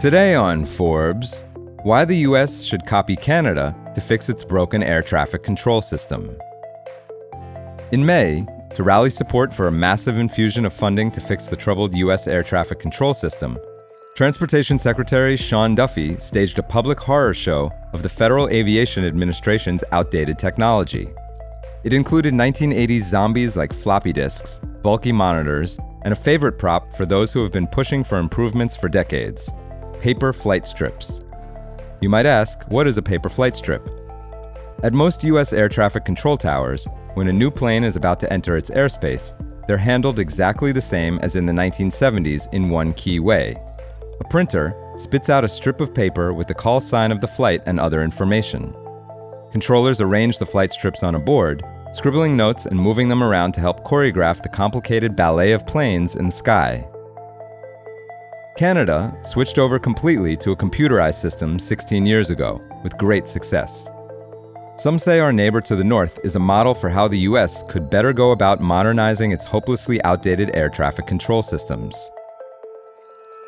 Today on Forbes, why the US should copy Canada to fix its broken air traffic control system. In May, to rally support for a massive infusion of funding to fix the troubled US air traffic control system, Transportation Secretary Sean Duffy staged a public horror show of the Federal Aviation Administration's outdated technology. It included 1980s zombies like floppy disks, bulky monitors, and a favorite prop for those who have been pushing for improvements for decades: paper flight strips. You might ask, what is a paper flight strip? At most US air traffic control towers, when a new plane is about to enter its airspace, they're handled exactly the same as in the 1970s in one key way. A printer spits out a strip of paper with the call sign of the flight and other information. Controllers arrange the flight strips on a board, scribbling notes and moving them around to help choreograph the complicated ballet of planes in the sky. Canada switched over completely to a computerized system 16 years ago, with great success. Some say our neighbor to the north is a model for how the US could better go about modernizing its hopelessly outdated air traffic control systems.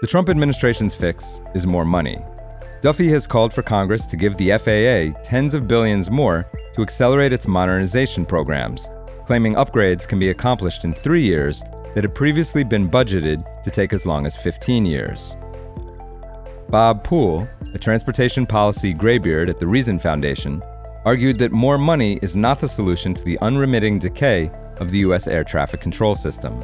The Trump administration's fix is more money. Duffy has called for Congress to give the FAA tens of billions more to accelerate its modernization programs, claiming upgrades can be accomplished in 3 years that had previously been budgeted to take as long as 15 years. Bob Poole, a transportation policy graybeard at the Reason Foundation, argued that more money is not the solution to the unremitting decay of the US air traffic control system.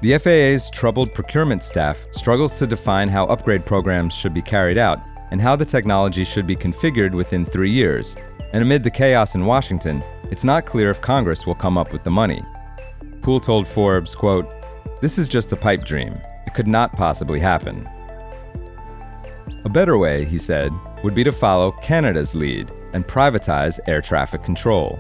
The FAA's troubled procurement staff struggles to define how upgrade programs should be carried out and how the technology should be configured within 3 years, and amid the chaos in Washington, it's not clear if Congress will come up with the money. Poole told Forbes, quote, "This is just a pipe dream. It could not possibly happen." A better way, he said, would be to follow Canada's lead and privatize air traffic control.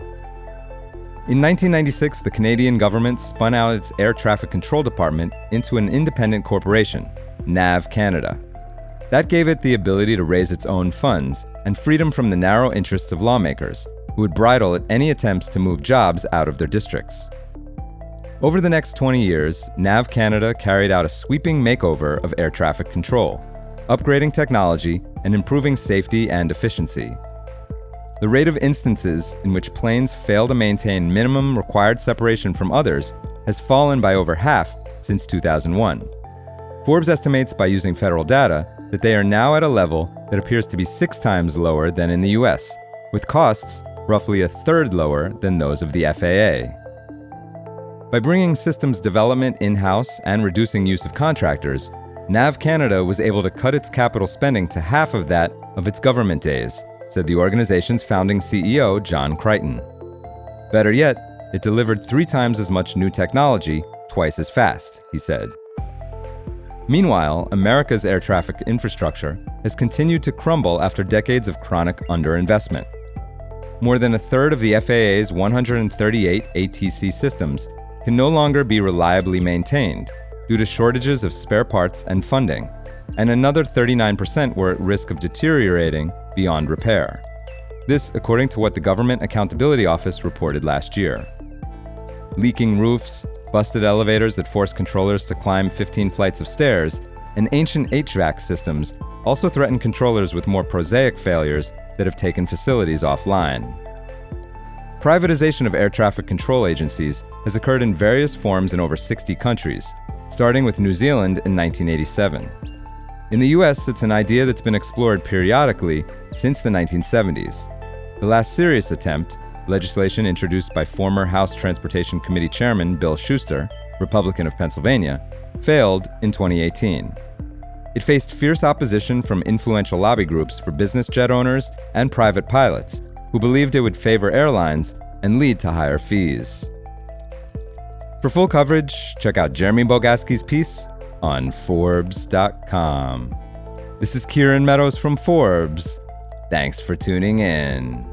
In 1996, the Canadian government spun out its air traffic control department into an independent corporation, NAV Canada. That gave it the ability to raise its own funds and freedom from the narrow interests of lawmakers, who would bridle at any attempts to move jobs out of their districts. Over the next 20 years, NAV Canada carried out a sweeping makeover of air traffic control, upgrading technology and improving safety and efficiency. The rate of instances in which planes fail to maintain minimum required separation from others has fallen by over half since 2001. Forbes estimates by using federal data that they are now at a level that appears to be 6 times lower than in the US, with costs roughly a third lower than those of the FAA. By bringing systems development in-house and reducing use of contractors, NAV Canada was able to cut its capital spending to half of that of its government days, said the organization's founding CEO, John Crichton. Better yet, it delivered 3 times as much new technology, twice as fast, he said. Meanwhile, America's air traffic infrastructure has continued to crumble after decades of chronic underinvestment. More than a third of the FAA's 138 ATC systems can no longer be reliably maintained due to shortages of spare parts and funding, and another 39% were at risk of deteriorating beyond repair. This, according to what the Government Accountability Office reported last year. Leaking roofs, busted elevators that force controllers to climb 15 flights of stairs, and ancient HVAC systems also threaten controllers with more prosaic failures that have taken facilities offline. Privatization of air traffic control agencies has occurred in various forms in over 60 countries, starting with New Zealand in 1987. In the US, it's an idea that's been explored periodically since the 1970s. The last serious attempt, legislation introduced by former House Transportation Committee Chairman Bill Schuster, Republican of Pennsylvania, failed in 2018. It faced fierce opposition from influential lobby groups for business jet owners and private pilots, who believed it would favor airlines and lead to higher fees. For full coverage, check out Jeremy Bogaski's piece on Forbes.com. This is Kieran Meadows from Forbes. Thanks for tuning in.